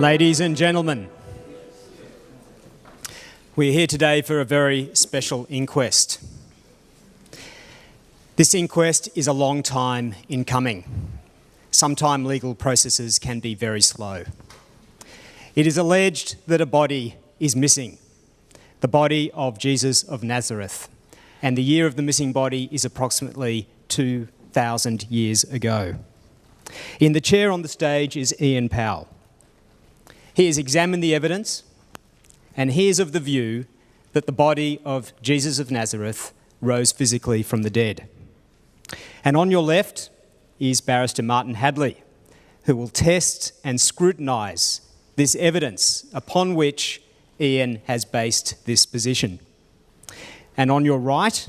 Ladies and gentlemen, we're here today for a very special inquest. This inquest is a long time in coming. Sometimes legal processes can be very slow. It is alleged that a body is missing, the body of Jesus of Nazareth, and the year of the missing body is approximately 2,000 years ago. In the chair on the stage is Ian Powell. He has examined the evidence and he is of the view that the body of Jesus of Nazareth rose physically from the dead. And on your left is Barrister Martin Hadley, who will test and scrutinise this evidence upon which Ian has based this position. And on your right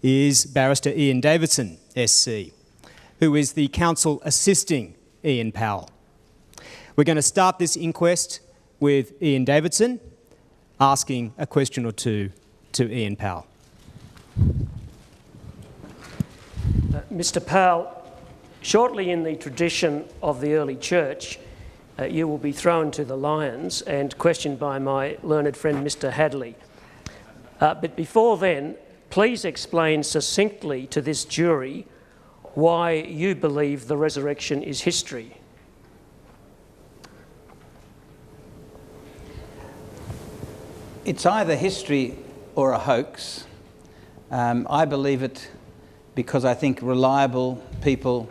is Barrister Ian Davidson, SC, who is the counsel assisting Ian Powell. We're going to start this inquest with Ian Davidson asking a question or two to Ian Powell. Mr. Powell, shortly in the tradition of the early church, you will be thrown to the lions and questioned by my learned friend Mr. Hadley. But before then, please explain succinctly to this jury why you believe the resurrection is history. It's either history or a hoax. I believe it because I think reliable people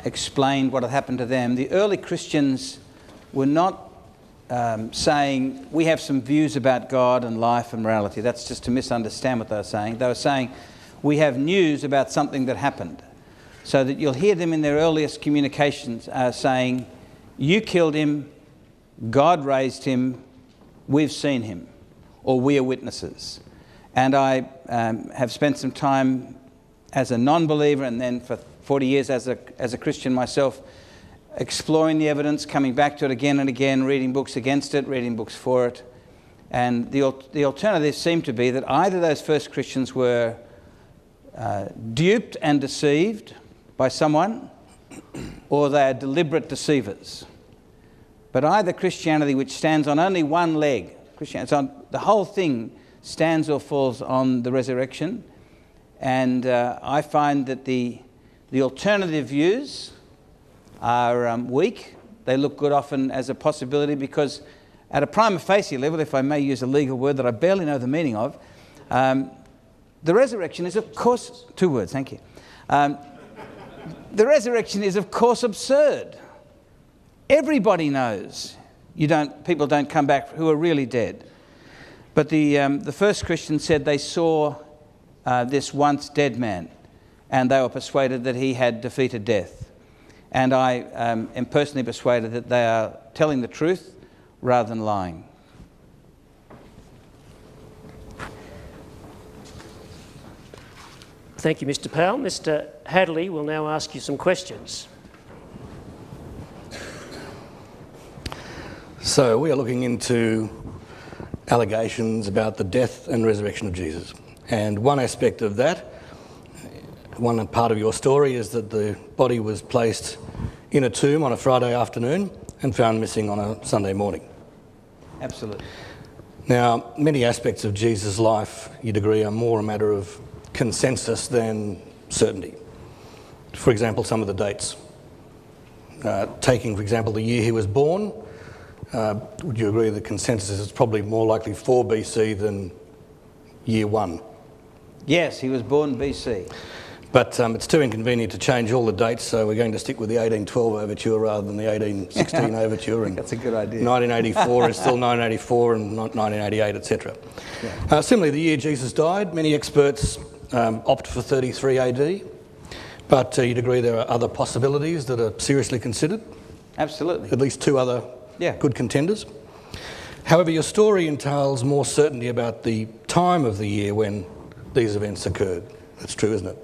explained what had happened to them. The early Christians were not saying, we have some views about God and life and morality. That's just to misunderstand what they were saying. They were saying, we have news about something that happened. So that you'll hear them in their earliest communications saying, you killed him, God raised him, we've seen him, or we are witnesses. And I have spent some time as a non-believer and then for 40 years as a Christian myself, exploring the evidence, coming back to it again and again, reading books against it, reading books for it. And the alternative seemed to be that either those first Christians were duped and deceived by someone, or they are deliberate deceivers. But either Christianity, which stands on only one leg, the whole thing stands or falls on the resurrection, and I find that the alternative views are weak. They look good often as a possibility because at a prima facie level, if I may use a legal word that I barely know the meaning of, the resurrection is of course, 2 words, thank you. The resurrection is of course absurd. Everybody knows people don't come back who are really dead. But the first Christians said they saw this once dead man and they were persuaded that he had defeated death. And I am personally persuaded that they are telling the truth rather than lying. Thank you, Mr. Powell. Mr. Hadley will now ask you some questions. So we are looking into allegations about the death and resurrection of Jesus. And one aspect of that, one part of your story is that the body was placed in a tomb on a Friday afternoon and found missing on a Sunday morning. Absolutely. Now, many aspects of Jesus' life, you'd agree, are more a matter of consensus than certainty. For example, some of the dates. Taking, for example, the year he was born, would you agree the consensus is probably more likely 4 BC than year 1? Yes, he was born BC. But it's too inconvenient to change all the dates, so we're going to stick with the 1812 overture rather than the 1816 overture. And that's a good idea. 1984 is still 1984 and not 1988, etc. Yeah. Similarly, the year Jesus died, many experts opt for 33 AD, but you'd agree there are other possibilities that are seriously considered? Absolutely. At least 2 other good contenders. However, your story entails more certainty about the time of the year when these events occurred. That's true, isn't it?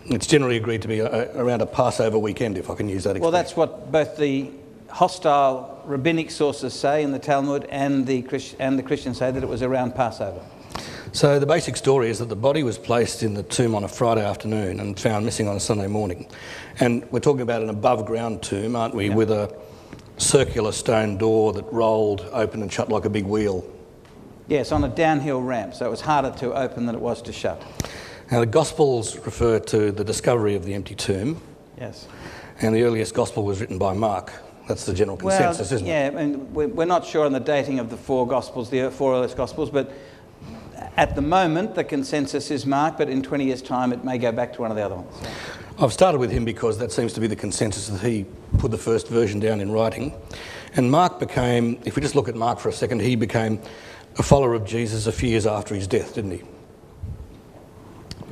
It's generally agreed to be around a Passover weekend, if I can use that expression. Well, that's what both the hostile rabbinic sources say in the Talmud and the Christians say, that it was around Passover. So the basic story is that the body was placed in the tomb on a Friday afternoon and found missing on a Sunday morning. And we're talking about an above-ground tomb, aren't we, with a circular stone door that rolled open and shut like a big wheel. Yes, on a downhill ramp, so it was harder to open than it was to shut. Now the Gospels refer to the discovery of the empty tomb. Yes. And the earliest Gospel was written by Mark. That's the general consensus, isn't it? Yeah, and we're not sure on the dating of the four Gospels, the four earliest Gospels, but at the moment the consensus is Mark, but in 20 years' time it may go back to one of the other ones. So. I've started with him because that seems to be the consensus that he put the first version down in writing. And Mark became, if we just look at Mark for a second, he became a follower of Jesus a few years after his death, didn't he?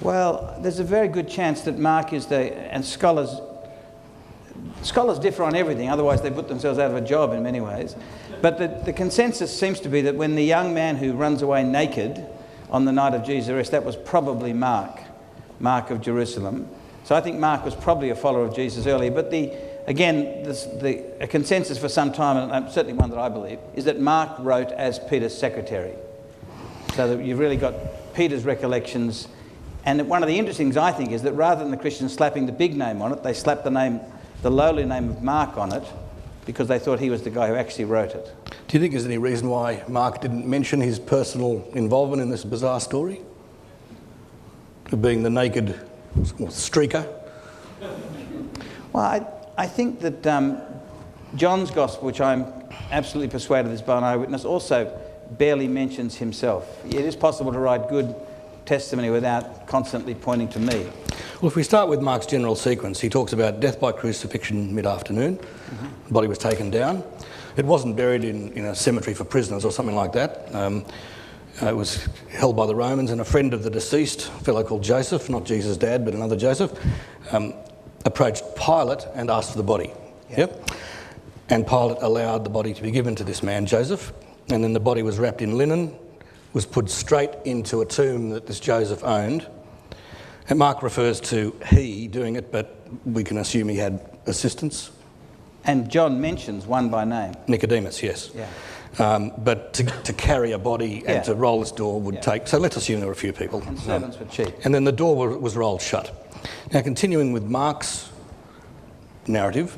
Well, there's a very good chance that Mark is and scholars differ on everything, otherwise they put themselves out of a job in many ways. But the consensus seems to be that when the young man who runs away naked on the night of Jesus' arrest, that was probably Mark of Jerusalem. So I think Mark was probably a follower of Jesus earlier. But a consensus for some time, and certainly one that I believe, is that Mark wrote as Peter's secretary. So that you've really got Peter's recollections. And one of the interesting things, I think, is that rather than the Christians slapping the big name on it, they slapped the lowly name of Mark on it, because they thought he was the guy who actually wrote it. Do you think there's any reason why Mark didn't mention his personal involvement in this bizarre story? Of being the naked streaker? Well, I think that John's Gospel, which I'm absolutely persuaded is by an eyewitness, also barely mentions himself. It is possible to write good testimony without constantly pointing to me. Well, if we start with Mark's general sequence, he talks about death by crucifixion mid-afternoon. Mm-hmm. The body was taken down. It wasn't buried in a cemetery for prisoners or something like that. It was held by the Romans, and a friend of the deceased, a fellow called Joseph, not Jesus' dad, but another Joseph, approached Pilate and asked for the body. Yep. And Pilate allowed the body to be given to this man, Joseph, and then the body was wrapped in linen, was put straight into a tomb that this Joseph owned. And Mark refers to he doing it, but we can assume he had assistants. And John mentions one by name. Nicodemus, yes. Yeah. But to carry a body and to roll this door would take... So let's assume there were a few people. And servants were cheap. And then the door was rolled shut. Now, continuing with Mark's narrative,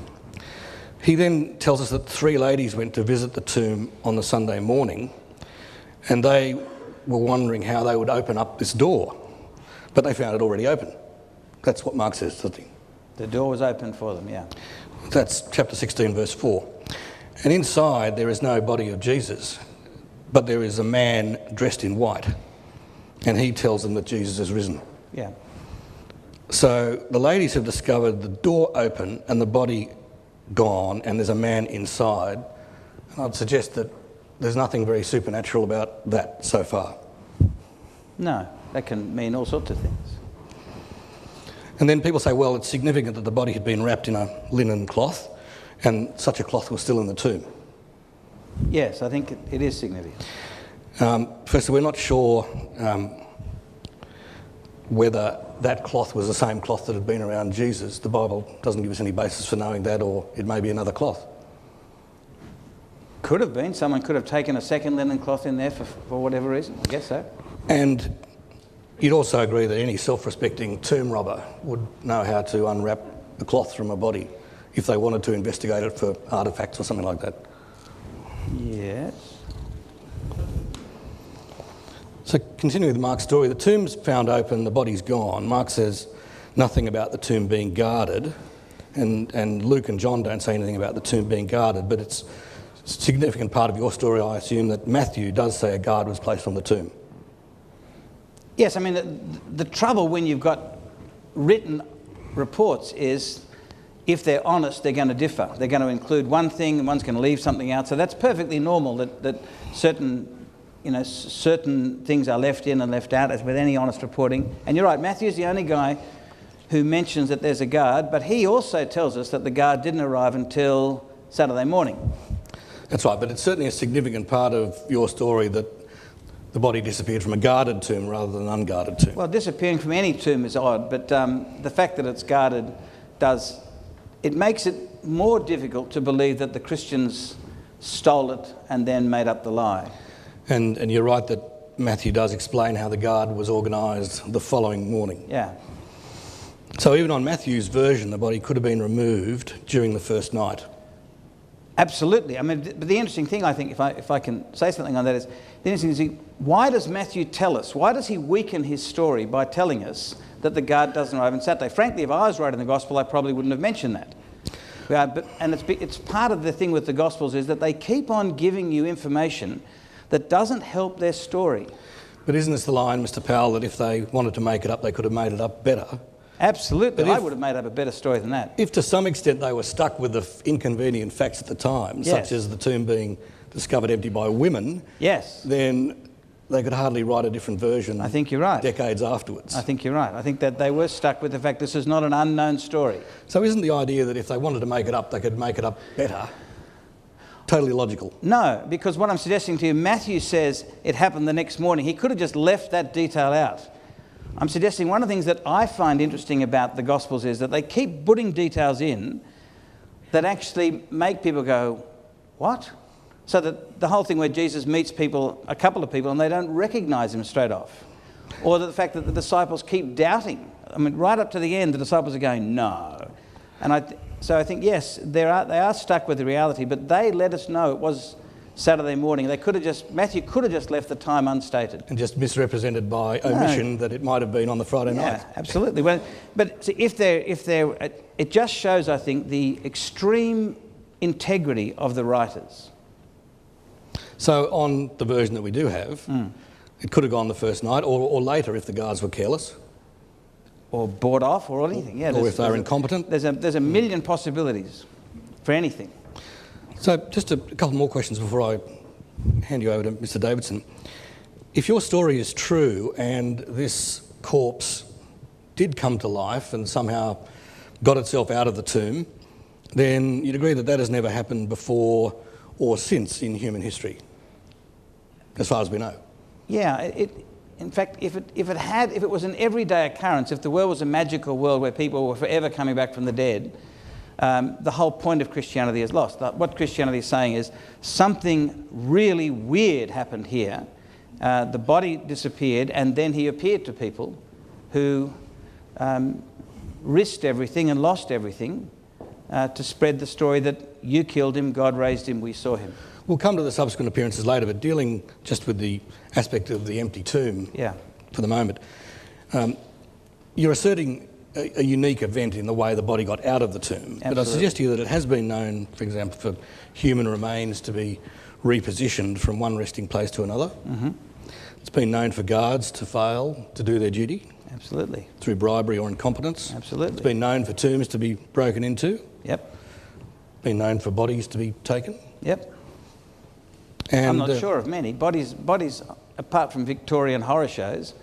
he then tells us that 3 ladies went to visit the tomb on the Sunday morning, and they were wondering how they would open up this door. But they found it already open. That's what Mark says, doesn't he? The door was open for them, yeah. That's chapter 16, verse 4. And inside there is no body of Jesus, but there is a man dressed in white. And he tells them that Jesus has risen. Yeah. So the ladies have discovered the door open and the body gone, and there's a man inside. And I'd suggest that there's nothing very supernatural about that so far. No, that can mean all sorts of things. And then people say, well, it's significant that the body had been wrapped in a linen cloth, and such a cloth was still in the tomb. Yes, I think it is significant. Firstly, we're not sure whether that cloth was the same cloth that had been around Jesus. The Bible doesn't give us any basis for knowing that, or it may be another cloth. Could have been. Someone could have taken a second linen cloth in there for whatever reason. I guess so. And you'd also agree that any self-respecting tomb robber would know how to unwrap the cloth from a body if they wanted to investigate it for artefacts or something like that. Yes. So continuing with Mark's story, the tomb's found open, the body's gone. Mark says nothing about the tomb being guarded, and Luke and John don't say anything about the tomb being guarded, but it's a significant part of your story, I assume, that Matthew does say a guard was placed on the tomb. Yes, I mean, the trouble when you've got written reports is if they're honest, they're going to differ. They're going to include one thing and one's going to leave something out. So that's perfectly normal that certain things are left in and left out, as with any honest reporting. And you're right, Matthew's the only guy who mentions that there's a guard, but he also tells us that the guard didn't arrive until Saturday morning. That's right, but it's certainly a significant part of your story that the body disappeared from a guarded tomb rather than an unguarded tomb. Well, disappearing from any tomb is odd, but the fact that it's guarded makes it more difficult to believe that the Christians stole it and then made up the lie. And you're right that Matthew does explain how the guard was organised the following morning. Yeah. So even on Matthew's version, the body could have been removed during the first night. Absolutely. I mean, but the interesting thing, I think, if I can say something on that, is the interesting thing, why does Matthew tell us? Why does he weaken his story by telling us that the guard doesn't arrive on Saturday? Frankly, if I was writing the Gospel, I probably wouldn't have mentioned that. And it's part of the thing with the Gospels is that they keep on giving you information that doesn't help their story. But isn't this the line, Mr. Powell, that if they wanted to make it up, they could have made it up better? Absolutely. I would have made up a better story than that. If to some extent they were stuck with the inconvenient facts at the time, Yes. such as the tomb being discovered empty by women, Yes. then they could hardly write a different version. I think you're right. Decades afterwards. I think you're right. I think that they were stuck with the fact this is not an unknown story. So isn't the idea that if they wanted to make it up, they could make it up better? Totally logical. No, because what I'm suggesting to you, Matthew says it happened the next morning. He could have just left that detail out. I'm suggesting one of the things that I find interesting about the Gospels is that they keep putting details in that actually make people go, what? So that the whole thing where Jesus meets people, a couple of people, and they don't recognise him straight off. Or the fact that the disciples keep doubting. I mean, right up to the end, the disciples are going, no. And so I think, yes, they are stuck with the reality, but they let us know it was Saturday morning. Matthew could have just left the time unstated. And just misrepresented by omission that it might have been on the Friday night. Yeah, absolutely. But see, it just shows, I think, the extreme integrity of the writers. So on the version that we do have, it could have gone the first night or later if the guards were careless. Or bought off or anything. Yeah, or if they were incompetent. There's a million possibilities for anything. So just a couple more questions before I hand you over to Mr. Davidson. If your story is true and this corpse did come to life and somehow got itself out of the tomb, then you'd agree that that has never happened before or since in human history, as far as we know. Yeah, in fact, if it was an everyday occurrence, if the world was a magical world where people were forever coming back from the dead, the whole point of Christianity is lost. What Christianity is saying is something really weird happened here. The body disappeared, and then he appeared to people who risked everything and lost everything to spread the story that you killed him, God raised him, we saw him. We'll come to the subsequent appearances later, but dealing just with the aspect of the empty tomb for the moment, you're asserting a unique event in the way the body got out of the tomb. Absolutely. But I suggest to you that it has been known, for example, for human remains to be repositioned from one resting place to another. Mm-hmm. It's been known for guards to fail to do their duty. Absolutely. Through bribery or incompetence. Absolutely. It's been known for tombs to be broken into. Yep. Been known for bodies to be taken. Yep. And I'm not sure of many. Bodies, apart from Victorian horror shows,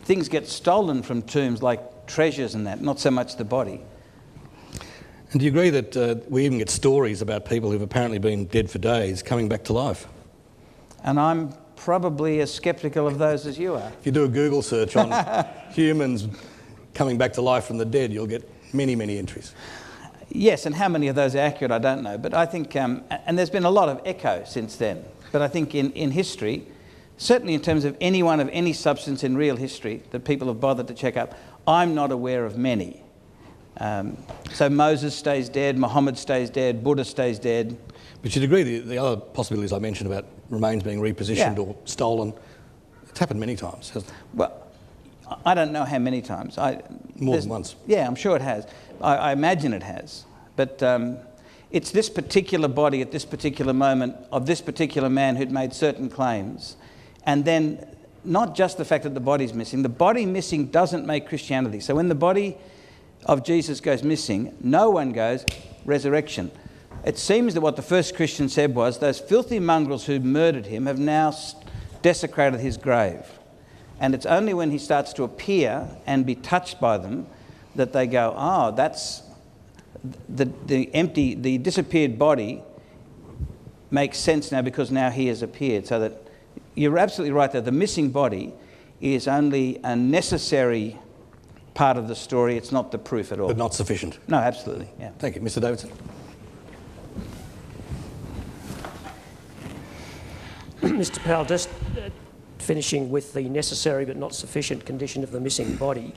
things get stolen from tombs like treasures and that, not so much the body. And do you agree that we even get stories about people who've apparently been dead for days coming back to life? And I'm probably as sceptical of those as you are. If you do a Google search on humans coming back to life from the dead, you'll get many, many entries. Yes, and how many of those are accurate, I don't know. But I think, and there's been a lot of echo since then. But I think in history, certainly in terms of anyone of any substance in real history that people have bothered to check up, I'm not aware of many. So Moses stays dead, Muhammad stays dead, Buddha stays dead. But you'd agree the other possibilities I mentioned about remains being repositioned or stolen, it's happened many times, hasn't it? Well, I don't know how many times. More than once. Yeah, I'm sure it has. I imagine it has. But it's this particular body at this particular moment of this particular man who'd made certain claims. And then not just the fact that the body's missing. The body missing doesn't make Christianity. So when the body of Jesus goes missing, no one goes, resurrection. It seems that what the first Christian said was, those filthy mongrels who murdered him have now desecrated his grave. And it's only when he starts to appear and be touched by them that they go, oh, that's the disappeared body makes sense now because now he has appeared. So that you're absolutely right that the missing body is only a necessary part of the story. It's not the proof at all. But not sufficient. No, absolutely. Yeah. Thank you. Mr. Davidson. Mr. Powell, just finishing with the necessary but not sufficient condition of the missing body,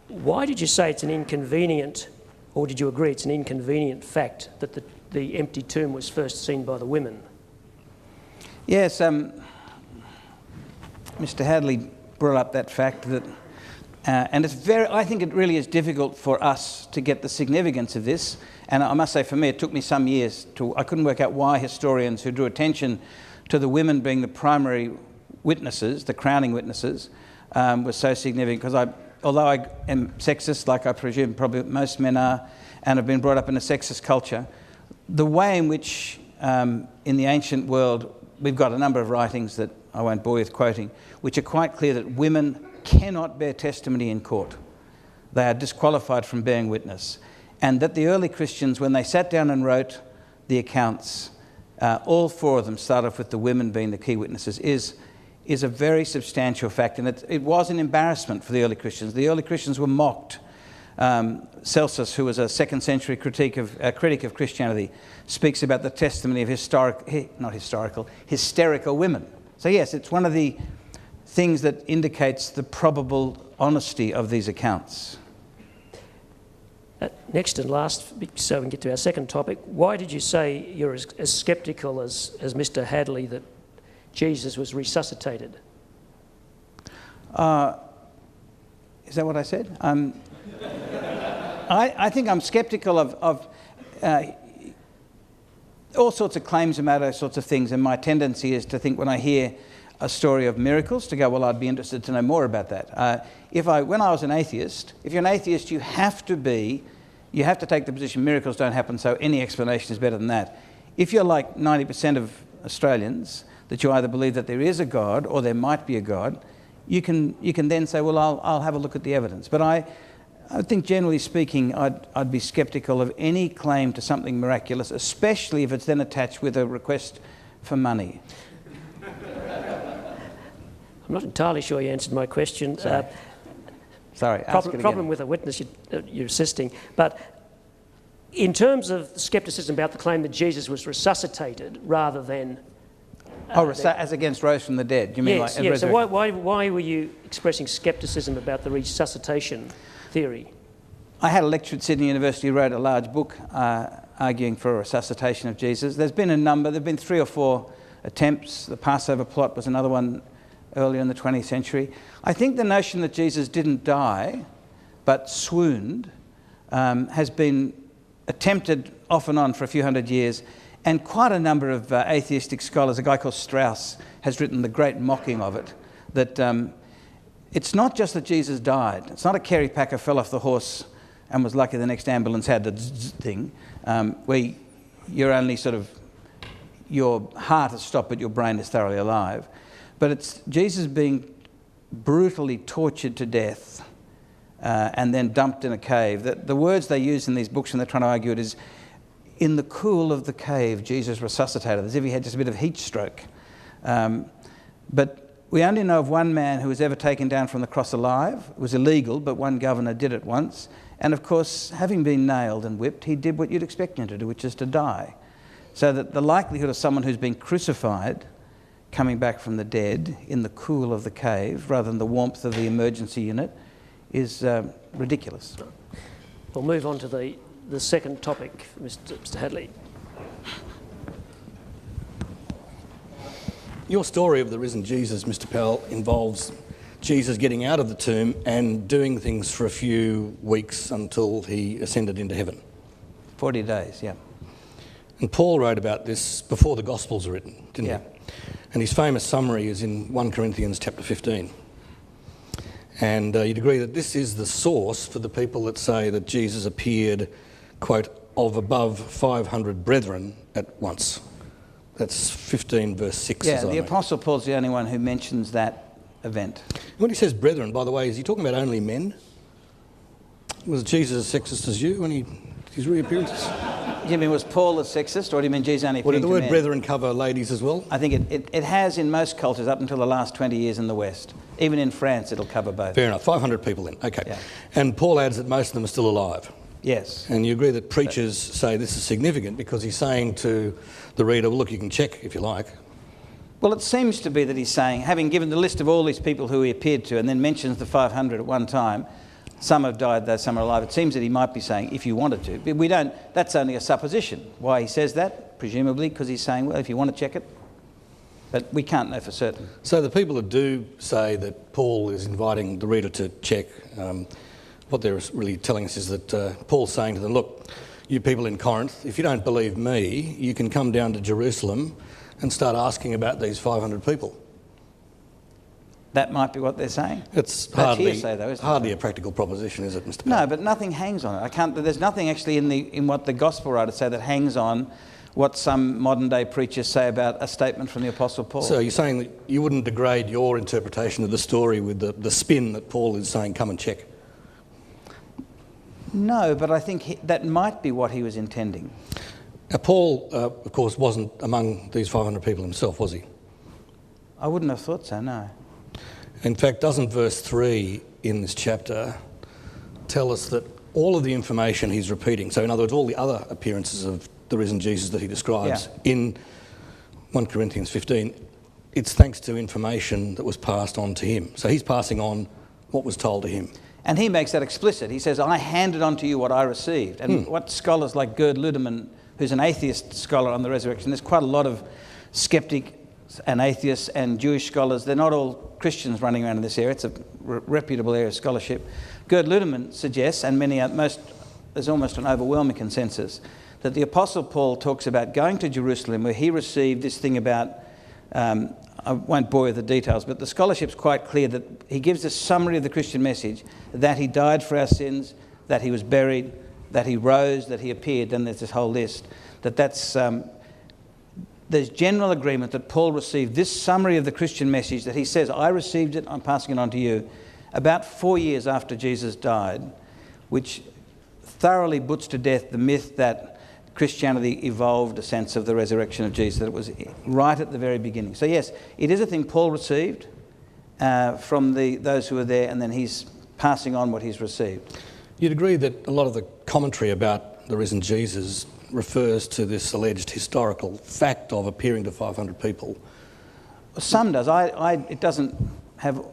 why did you say it's an inconvenient, or did you agree it's an inconvenient fact that the empty tomb was first seen by the women. Yes, Mr. Hadley brought up that fact that, and I think it really is difficult for us to get the significance of this. And I must say, for me, it took me some years I couldn't work out why historians who drew attention to the women being the primary witnesses, the crowning witnesses, were so significant. Because although I am sexist, like I presume probably most men are, and have been brought up in a sexist culture, the way in which in the ancient world, we've got a number of writings that I won't bore you with quoting, which are quite clear that women cannot bear testimony in court. They are disqualified from bearing witness. And that the early Christians, when they sat down and wrote the accounts, all four of them start off with the women being the key witnesses, is a very substantial fact. And it was an embarrassment for the early Christians. The early Christians were mocked. Celsus, who was a second century critic of Christianity, speaks about the testimony of hysterical women. So yes, it's one of the things that indicates the probable honesty of these accounts. Next and last, so we can get to our second topic, why did you say you're as sceptical as Mr. Hadley that Jesus was resuscitated? Is that what I said? I think I'm sceptical of all sorts of claims about those sorts of things, and my tendency is to think when I hear a story of miracles to go, well, I'd be interested to know more about that. When I was an atheist, if you're an atheist, you have to take the position miracles don't happen, so any explanation is better than that. If you're like 90% of Australians, that you either believe that there is a God or there might be a God, you can then say, well, I'll have a look at the evidence. But I think generally speaking, I'd be sceptical of any claim to something miraculous, especially if it's then attached with a request for money. I'm not entirely sure you answered my question. Sorry, problem with a witness you're assisting. But in terms of scepticism about the claim that Jesus was resuscitated rather than... as against rose from the dead, you mean? Yes, like yes. So why were you expressing scepticism about the resuscitation theory? I had a lecturer at Sydney University who wrote a large book arguing for a resuscitation of Jesus. There have been 3 or 4 attempts. The Passover plot was another one earlier in the 20th century. I think the notion that Jesus didn't die but swooned has been attempted off and on for a few hundred years, and quite a number of atheistic scholars, a guy called Strauss, has written the great mocking of it, that it's not just that Jesus died. It's not a Kerry Packer fell off the horse and was lucky the next ambulance had the zzz thing, where you're only your heart has stopped but your brain is thoroughly alive. But it's Jesus being brutally tortured to death and then dumped in a cave. The words they use in these books when they're trying to argue it is, in the cool of the cave, Jesus resuscitated, as if he had just a bit of heat stroke. But we only know of one man who was ever taken down from the cross alive. It was illegal, but one governor did it once. And of course, having been nailed and whipped, he did what you'd expect him to do, which is to die. So that the likelihood of someone who's been crucified coming back from the dead in the cool of the cave, rather than the warmth of the emergency unit, is ridiculous. We'll move on to the second topic, Mr. Hadley. Your story of the risen Jesus, Mr. Powell, involves Jesus getting out of the tomb and doing things for a few weeks until he ascended into heaven. 40 days, yeah. And Paul wrote about this before the Gospels were written, didn't he? And his famous summary is in 1 Corinthians chapter 15. And you'd agree that this is the source for the people that say that Jesus appeared, quote, of above 500 brethren at once. That's 15 verse 6. Yeah, the Apostle Paul's the only one who mentions that event. When he says brethren, by the way, is he talking about only men? Was Jesus as sexist as you when his reappearances? Do you mean was Paul a sexist, or do you mean Jesus only appearing to men? Did the word brethren cover ladies as well? I think it has in most cultures up until the last 20 years in the West. Even in France, it'll cover both. Fair enough. 500 people then. Okay. Yeah. And Paul adds that most of them are still alive. Yes. And you agree that preachers say this is significant because he's saying to the reader, well, look, you can check if you like. Well, it seems to be that he's saying, having given the list of all these people who he appeared to and then mentions the 500 at one time, some have died though some are alive. It seems that he might be saying if you wanted to. But we don't, that's only a supposition. Why he says that? Presumably because he's saying, well, if you want to check it. But we can't know for certain. So the people that do say that Paul is inviting the reader to check, what they're really telling us is that Paul's saying to them, look, you people in Corinth, if you don't believe me, you can come down to Jerusalem and start asking about these 500 people. That might be what they're saying. It's hearsay, though, isn't hardly it? a practical proposition, is it, Mr. Powell? No, but nothing hangs on it. There's nothing actually in what the gospel writers say that hangs on what some modern day preachers say about a statement from the Apostle Paul. So you're saying that you wouldn't degrade your interpretation of the story with the spin that Paul is saying, come and check? No, but I think that might be what he was intending. Now, Paul, of course, wasn't among these 500 people himself, was he? I wouldn't have thought so, no. In fact, doesn't verse 3 in this chapter tell us that all of the information he's repeating, so in other words, all the other appearances of the risen Jesus that he describes in 1 Corinthians 15, it's thanks to information that was passed on to him. So he's passing on what was told to him. And he makes that explicit. He says, I handed on to you what I received. And what scholars like Gerd Ludemann, who's an atheist scholar on the resurrection, there's quite a lot of skeptic and atheists and Jewish scholars. They're not all Christians running around in this area. It's a reputable area of scholarship. Gerd Ludemann suggests, and there's almost an overwhelming consensus, that the Apostle Paul talks about going to Jerusalem where he received this thing about, I won't bore you with the details, but the scholarship's quite clear that he gives a summary of the Christian message, that he died for our sins, that he was buried, that he rose, that he appeared, then there's this whole list. There's general agreement that Paul received this summary of the Christian message, that he says, I received it, I'm passing it on to you, about 4 years after Jesus died, which thoroughly puts to death the myth that Christianity evolved a sense of the resurrection of Jesus, that it was right at the very beginning. So yes, it is a thing Paul received from those who were there, and then he's passing on what he's received. You'd agree that a lot of the commentary about the risen Jesus refers to this alleged historical fact of appearing to 500 people? Some does. It doesn't have...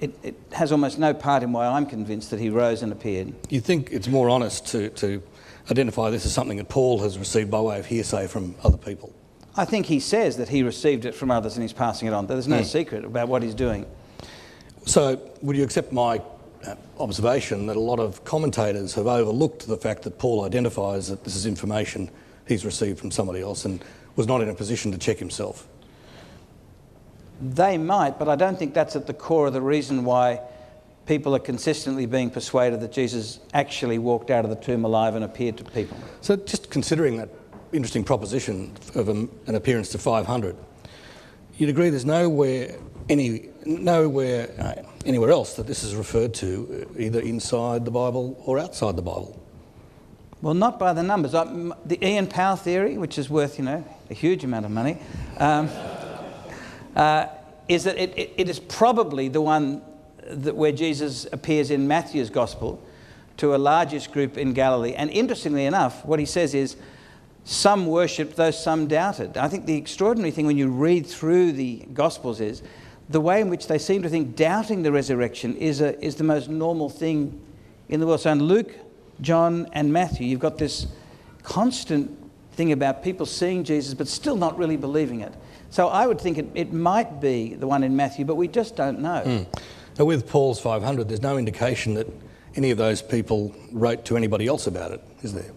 It has almost no part in why I'm convinced that he rose and appeared. You think it's more honest to identify this as something that Paul has received by way of hearsay from other people? I think he says that he received it from others and he's passing it on. There's no secret about what he's doing. So would you accept my observation that a lot of commentators have overlooked the fact that Paul identifies that this is information he's received from somebody else and was not in a position to check himself? They might, but I don't think that's at the core of the reason why people are consistently being persuaded that Jesus actually walked out of the tomb alive and appeared to people. So just considering that interesting proposition of an appearance to 500, you'd agree there's nowhere anywhere else that this is referred to, either inside the Bible or outside the Bible? Well, not by the numbers. The Ian Powell theory, which is worth, a huge amount of money, is that it is probably the one where Jesus appears in Matthew's Gospel to a largest group in Galilee. And interestingly enough, what he says is, some worshipped, though some doubted. I think the extraordinary thing when you read through the Gospels is the way in which they seem to think doubting the resurrection is the most normal thing in the world. So in Luke, John and Matthew, you've got this constant thing about people seeing Jesus but still not really believing it. So I would think it might be the one in Matthew, but we just don't know. Now with Paul's 500, there's no indication that any of those people wrote to anybody else about it, is there?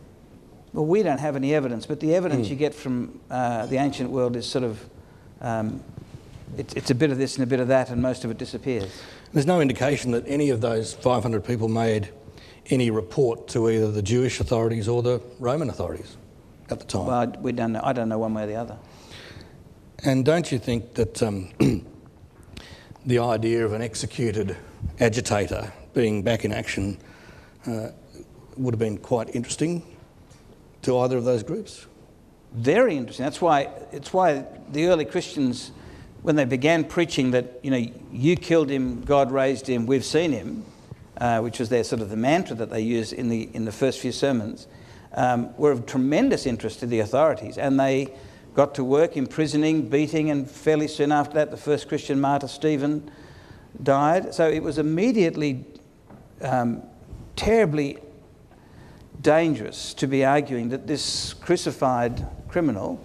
Well, we don't have any evidence, but the evidence you get from the ancient world is sort of, it's a bit of this and a bit of that, and most of it disappears. There's no indication that any of those 500 people made any report to either the Jewish authorities or the Roman authorities at the time. Well, we don't know. I don't know one way or the other. And don't you think that the idea of an executed agitator being back in action would have been quite interesting to either of those groups? Very interesting. It's why the early Christians, when they began preaching that, you killed him, God raised him, we've seen him, which was their sort of the mantra that they used in the first few sermons, were of tremendous interest to the authorities, and they got to work imprisoning, beating, and fairly soon after that the first Christian martyr, Stephen, died. So it was immediately terribly dangerous to be arguing that this crucified criminal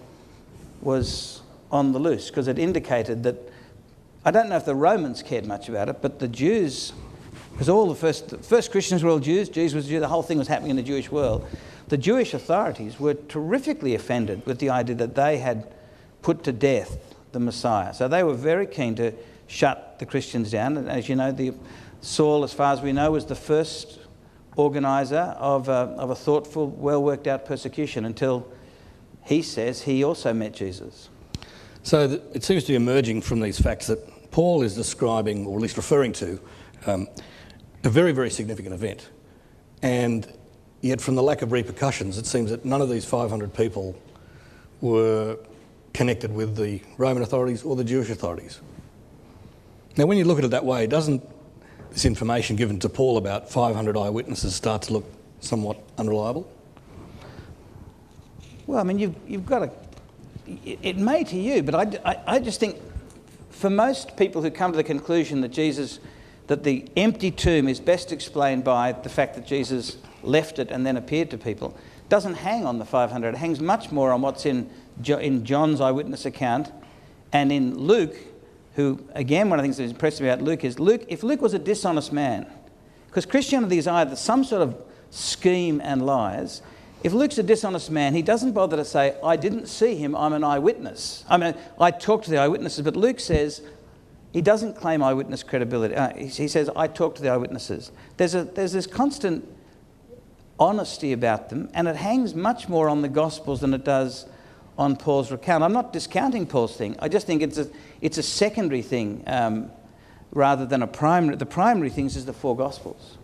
was on the loose, because it indicated that, I don't know if the Romans cared much about it, but the Jews, because all the first Christians were all Jews, Jesus was Jew, the whole thing was happening in the Jewish world. The Jewish authorities were terrifically offended with the idea that they had put to death the Messiah. So they were very keen to shut the Christians down. And as you know, Saul, as far as we know, was the first organiser of a thoughtful, well-worked-out persecution until he says he also met Jesus. So it seems to be emerging from these facts that Paul is describing, or at least referring to, a very, very significant event. And yet from the lack of repercussions, it seems that none of these 500 people were connected with the Roman authorities or the Jewish authorities. Now, when you look at it that way, doesn't this information given to Paul about 500 eyewitnesses start to look somewhat unreliable? Well, I mean, you've got to... It may to you, but I just think for most people who come to the conclusion that the empty tomb is best explained by the fact that Jesus left it and then appeared to people, doesn't hang on the 500. It hangs much more on what's in John's eyewitness account and in Luke, who, again, one of the things that impressed me about Luke is if Luke was a dishonest man, because Christianity is either some sort of scheme and lies. If Luke's a dishonest man, he doesn't bother to say, I didn't see him, I'm an eyewitness. I mean, I talked to the eyewitnesses, but Luke says, he doesn't claim eyewitness credibility. He says, I talked to the eyewitnesses. There's this constant honesty about them, and it hangs much more on the Gospels than it does on Paul's recount. I'm not discounting Paul's thing. I just think it's a secondary thing rather than a primary. The primary things is the four Gospels.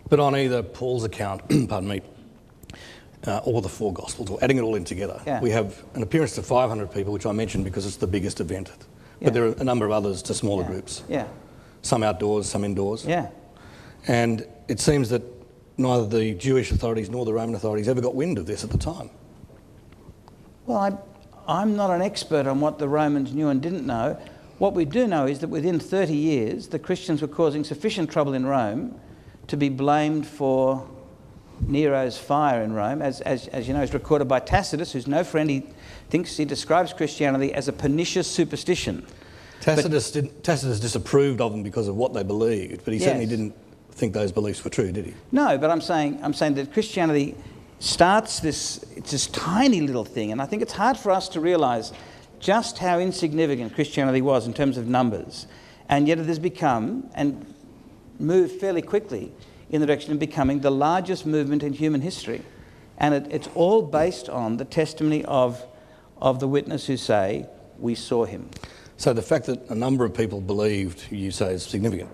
But on either Paul's account, pardon me, or the four Gospels, or adding it all in together, we have an appearance to 500 people, which I mentioned because it's the biggest event. But there are a number of others to smaller groups. Yeah. Some outdoors, some indoors. Yeah. And it seems that neither the Jewish authorities nor the Roman authorities ever got wind of this at the time. Well, I'm not an expert on what the Romans knew and didn't know. What we do know is that within 30 years, the Christians were causing sufficient trouble in Rome to be blamed for Nero's fire in Rome, as you know, is recorded by Tacitus, who's no friend. He describes Christianity as a pernicious superstition. Tacitus disapproved of them because of what they believed, but he certainly didn't think those beliefs were true, did he? No, but I'm saying that Christianity starts it's this tiny little thing, and I think it's hard for us to realise just how insignificant Christianity was in terms of numbers, and yet it has become, and moved fairly quickly, in the direction of becoming the largest movement in human history. And it's all based on the testimony of the witness who say, we saw him. So the fact that a number of people believed, you say, is significant.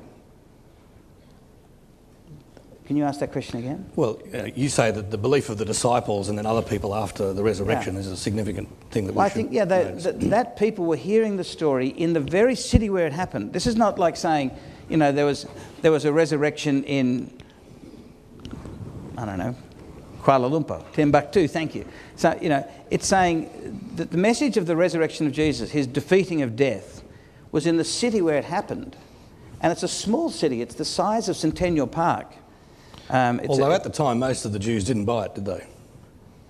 Can you ask that question again? Well, you say that the belief of the disciples and then other people after the resurrection is a significant thing that we should... I think, that people were hearing the story in the very city where it happened. This is not like saying, you know, there was a resurrection in, I don't know, Kuala Lumpur, Timbuktu, thank you. So, you know, it's saying that the message of the resurrection of Jesus, his defeating of death, was in the city where it happened. And it's a small city. It's the size of Centennial Park. Although at the time, most of the Jews didn't buy it, did they?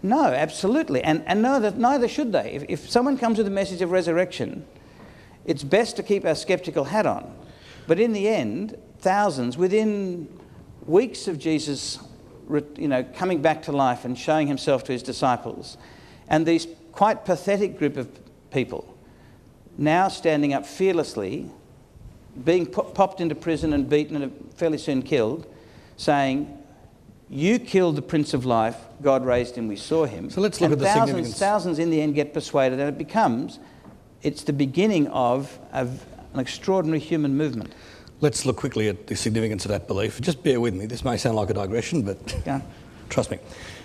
No, absolutely. And neither should they. If someone comes with a message of resurrection, it's best to keep our sceptical hat on. But in the end, thousands, within weeks of Jesus, you know, coming back to life and showing himself to his disciples, and these quite pathetic group of people now standing up fearlessly, being popped into prison and beaten and fairly soon killed, saying, you killed the Prince of Life, God raised him, we saw him. So let's look at the significance. Thousands in the end get persuaded, and it's the beginning of an extraordinary human movement. Let's look quickly at the significance of that belief. Just bear with me, this may sound like a digression, but trust me.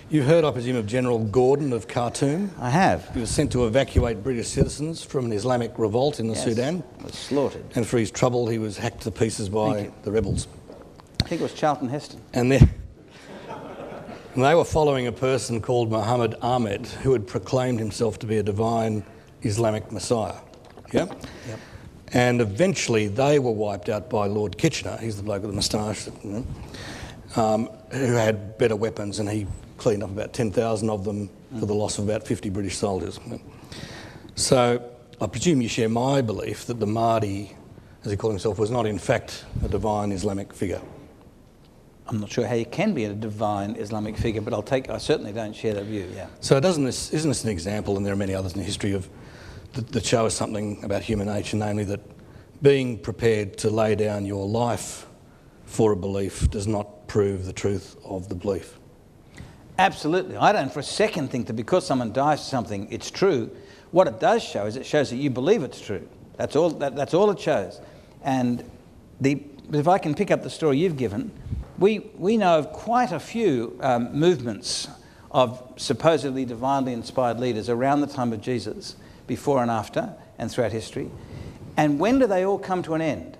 You heard, I presume, of General Gordon of Khartoum? I have. He was sent to evacuate British citizens from an Islamic revolt in the Sudan. Was slaughtered. And for his trouble, he was hacked to pieces by the rebels. I think it was Charlton Heston. And they were following a person called Muhammad Ahmed, who had proclaimed himself to be a divine Islamic Messiah. Yeah? Yep. And eventually they were wiped out by Lord Kitchener, he's the bloke with the moustache, who had better weapons, and he cleaned up about 10,000 of them for the loss of about 50 British soldiers. So I presume you share my belief that the Mahdi, as he called himself, was not in fact a divine Islamic figure. I'm not sure how you can be a divine Islamic figure, but I certainly don't share that view, yeah. So isn't this an example, and there are many others in history, that show us something about human nature, namely that being prepared to lay down your life for a belief does not prove the truth of the belief? Absolutely. I don't for a second think that because someone dies for something, it's true. What it does show is it shows that you believe it's true. That's all it shows. And if I can pick up the story you've given, we know of quite a few movements of supposedly divinely inspired leaders around the time of Jesus, before and after, and throughout history. And when do they all come to an end?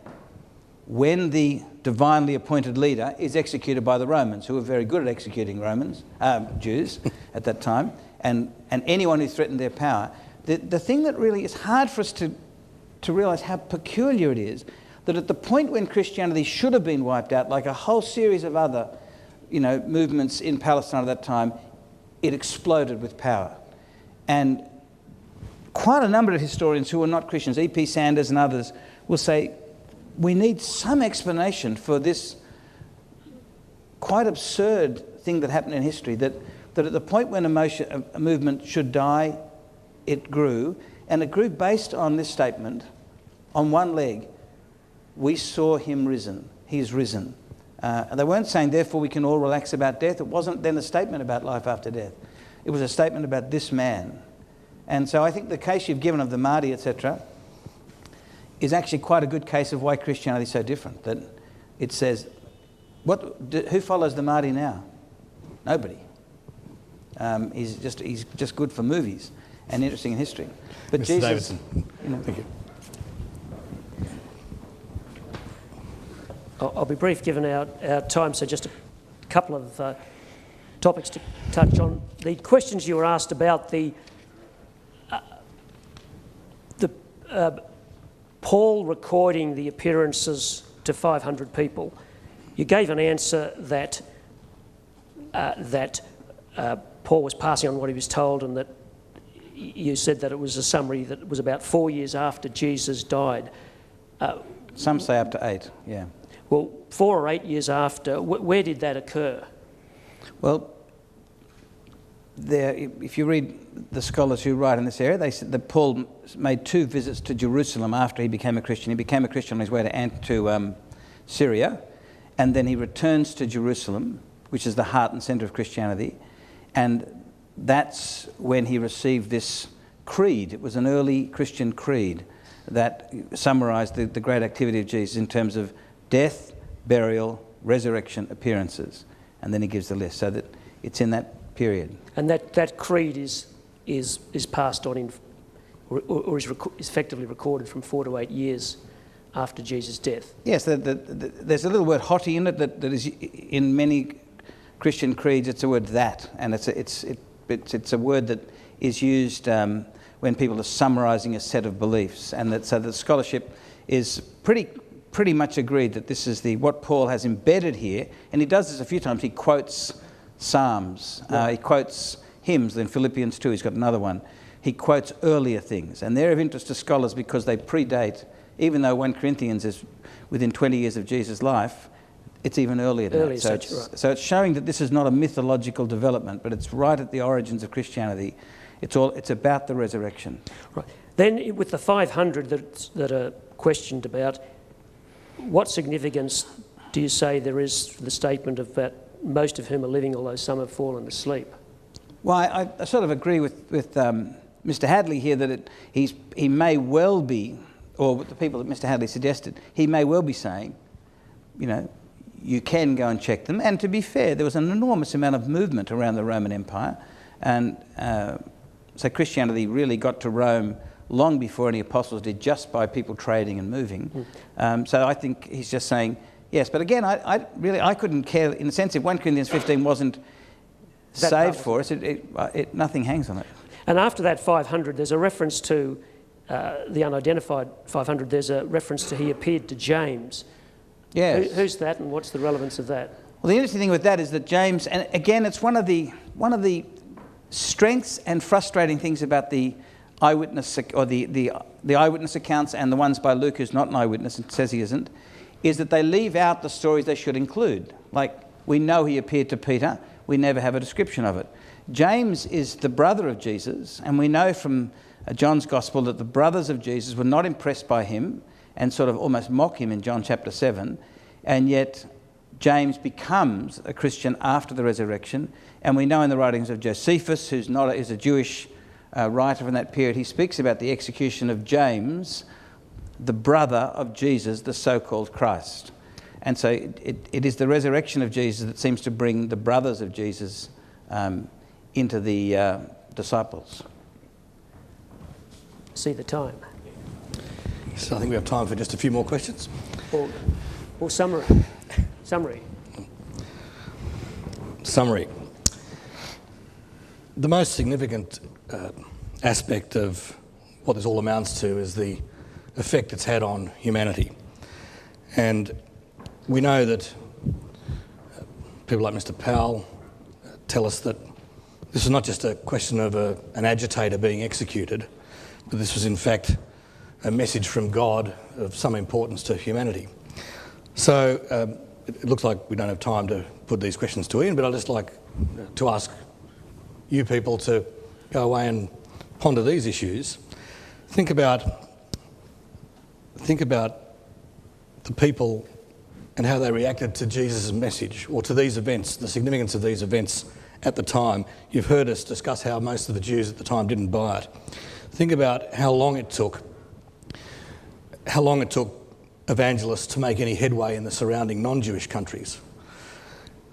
When the divinely appointed leader is executed by the Romans, who were very good at executing Jews at that time, and anyone who threatened their power. The thing that really is hard for us to realise how peculiar it is, that at the point when Christianity should have been wiped out, like a whole series of other movements in Palestine at that time, it exploded with power. And quite a number of historians who are not Christians, E.P. Sanders and others, will say, we need some explanation for this quite absurd thing that happened in history, that at the point when a movement should die, it grew, and it grew based on this statement, on one leg, we saw him risen, he is risen. And they weren't saying, therefore we can all relax about death. It wasn't then a statement about life after death. It was a statement about this man. And so I think the case you've given of the Mahdi, etc., is actually quite a good case of why Christianity is so different. That it says, who follows the Mahdi now? Nobody. He's just good for movies and interesting in history. But Mr. Jesus, Davidson, thank you. I'll be brief given our time, so just a couple of topics to touch on. The questions you were asked about the Paul recording the appearances to 500 people, you gave an answer that Paul was passing on what he was told, and that you said that it was a summary that was about 4 years after Jesus died. some say up to 8, yeah. Well, 4 or 8 years after, where did that occur? Well, if you read the scholars who write in this area, they said that Paul made 2 visits to Jerusalem after he became a Christian. He became a Christian on his way to Syria, and then he returns to Jerusalem, which is the heart and centre of Christianity, and that's when he received this creed. It was an early Christian creed that summarised the great activity of Jesus in terms of death, burial, resurrection, appearances, and then he gives the list, so that it's in that period. And that creed is passed on or is effectively recorded from 4 to 8 years after Jesus' death. Yes, there's a little word "hoti" in it that is in many Christian creeds. It's a word "that," and it's a word that is used when people are summarising a set of beliefs, and so the scholarship is pretty much agreed that this is what Paul has embedded here, and he does this a few times. He quotes Psalms, he quotes hymns. In Philippians 2, he's got another one. He quotes earlier things, and they're of interest to scholars because they predate. Even though 1 Corinthians is within 20 years of Jesus' life, it's even earlier than that. So it's showing that this is not a mythological development, but it's right at the origins of Christianity. It's about the resurrection. Right. Then with the 500 that are questioned about, what significance do you say there is for the statement of that most of whom are living, although some have fallen asleep? Well, I sort of agree with Mr. Hadley here that he may well be, or with the people that Mr. Hadley suggested, he may well be saying, you can go and check them. And to be fair, there was an enormous amount of movement around the Roman Empire, and so Christianity really got to Rome long before any apostles did, just by people trading and moving. So I think he's just saying yes. But again, I couldn't care, in the sense, if 1 Corinthians 15 wasn't saved for us, nothing hangs on it. And after that 500, there's a reference to the unidentified 500, there's a reference to he appeared to James. Yes. Who's that, and what's the relevance of that? Well, the interesting thing with that is that James, and again, it's one of the strengths and frustrating things about the eyewitness, or the eyewitness accounts and the ones by Luke, who's not an eyewitness and says he isn't, is that they leave out the stories they should include. Like, we know he appeared to Peter, we never have a description of it. James is the brother of Jesus, and we know from John's Gospel that the brothers of Jesus were not impressed by him and sort of almost mock him in John chapter 7, and yet James becomes a Christian after the resurrection. And we know in the writings of Josephus, who's is a Jewish writer from that period, he speaks about the execution of James, the brother of Jesus, the so-called Christ. And so it is the resurrection of Jesus that seems to bring the brothers of Jesus into the disciples. See the time. So I think we have time for just a few more questions. Or summary. Summary. The most significant aspect of what this all amounts to is the effect it's had on humanity. And we know that people like Mr. Powell tell us that this is not just a question of an agitator being executed, but this was in fact a message from God of some importance to humanity. So it looks like we don't have time to put these questions to Ian, but I'd just like to ask you people to go away and ponder these issues. Think about the people and how they reacted to Jesus' message, or to these events, the significance of these events at the time. You've heard us discuss how most of the Jews at the time didn't buy it. Think about how long it took evangelists to make any headway in the surrounding non-Jewish countries.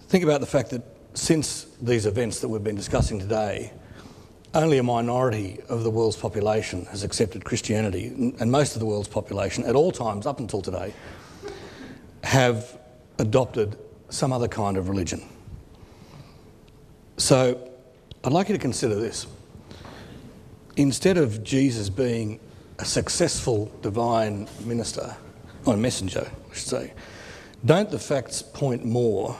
Think about the fact that since these events that we've been discussing today, only a minority of the world's population has accepted Christianity, and most of the world's population, at all times up until today, have adopted some other kind of religion. So I'd like you to consider this. Instead of Jesus being a successful divine minister, or messenger, I should say, don't the facts point more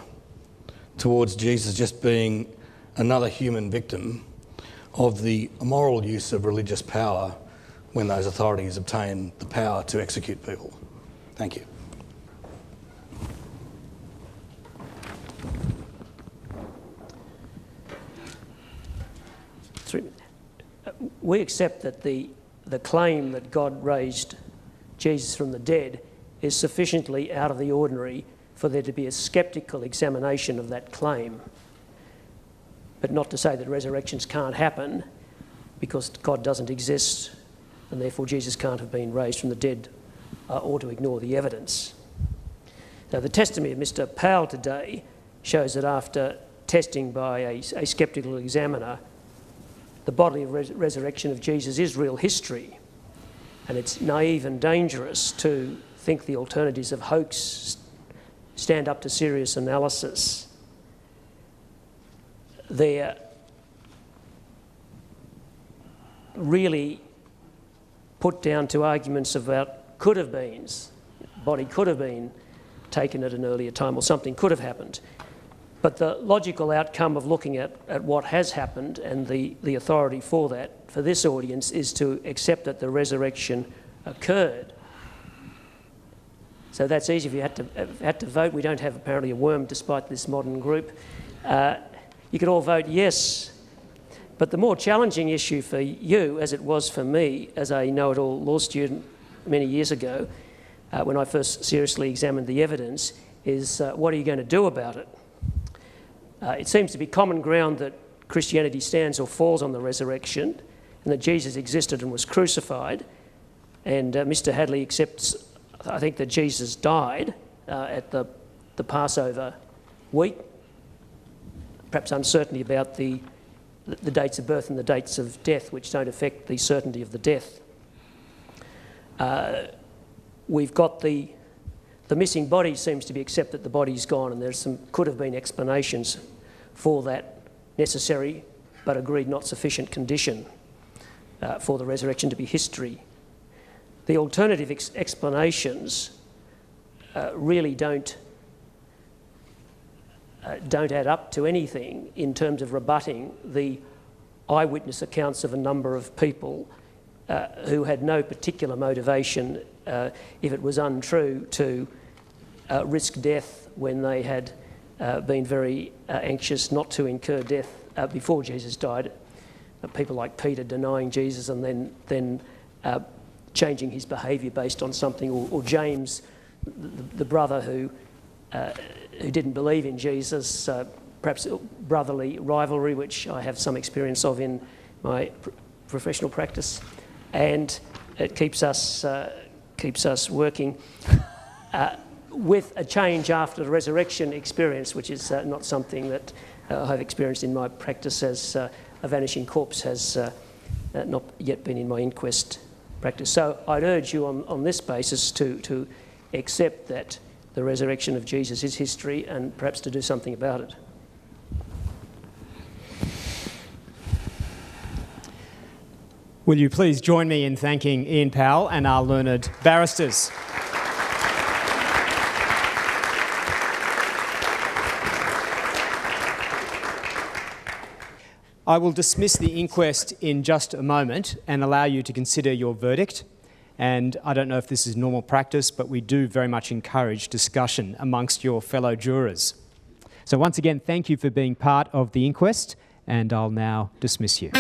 towards Jesus just being another human victim of the immoral use of religious power when those authorities obtain the power to execute people? Thank you. We accept that the claim that God raised Jesus from the dead is sufficiently out of the ordinary for there to be a sceptical examination of that claim. But not to say that resurrections can't happen because God doesn't exist and therefore Jesus can't have been raised from the dead, or to ignore the evidence. Now, the testimony of Mr. Powell today shows that after testing by a sceptical examiner, the bodily resurrection of Jesus is real history, and it's naive and dangerous to think the alternatives of hoax stand up to serious analysis. They're really put down to arguments about could have beens. Body could have been taken at an earlier time, or something could have happened. But the logical outcome of looking at what has happened and the authority for that, for this audience, is to accept that the resurrection occurred. So that's easy. If you had to vote, we don't have apparently a worm despite this modern group. You could all vote yes. But the more challenging issue for you, as it was for me as a know-it-all law student many years ago, when I first seriously examined the evidence, is what are you going to do about it? It seems to be common ground that Christianity stands or falls on the resurrection, and that Jesus existed and was crucified. And Mr. Hadley accepts, I think, that Jesus died at the Passover week. Perhaps uncertainty about the dates of birth and the dates of death, which don't affect the certainty of the death. We've got the missing body seems to be accept that the body's gone, and there's some could have been explanations for that necessary but agreed not sufficient condition for the resurrection to be history. the alternative explanations really don't add up to anything in terms of rebutting the eyewitness accounts of a number of people who had no particular motivation, if it was untrue, to risk death when they had been very anxious not to incur death before Jesus died. People like Peter denying Jesus and then changing his behaviour based on something, or James, the brother who didn't believe in Jesus, perhaps brotherly rivalry, which I have some experience of in my professional practice, and it keeps us working with a change after the resurrection experience, which is not something that I've experienced in my practice, as a vanishing corpse has not yet been in my inquest practice. So I'd urge you on this basis to accept that the resurrection of Jesus is history, and perhaps to do something about it. Will you please join me in thanking Ian Powell and our learned barristers. I will dismiss the inquest in just a moment and allow you to consider your verdict. And I don't know if this is normal practice, but we do very much encourage discussion amongst your fellow jurors. So once again, thank you for being part of the inquest, and I'll now dismiss you.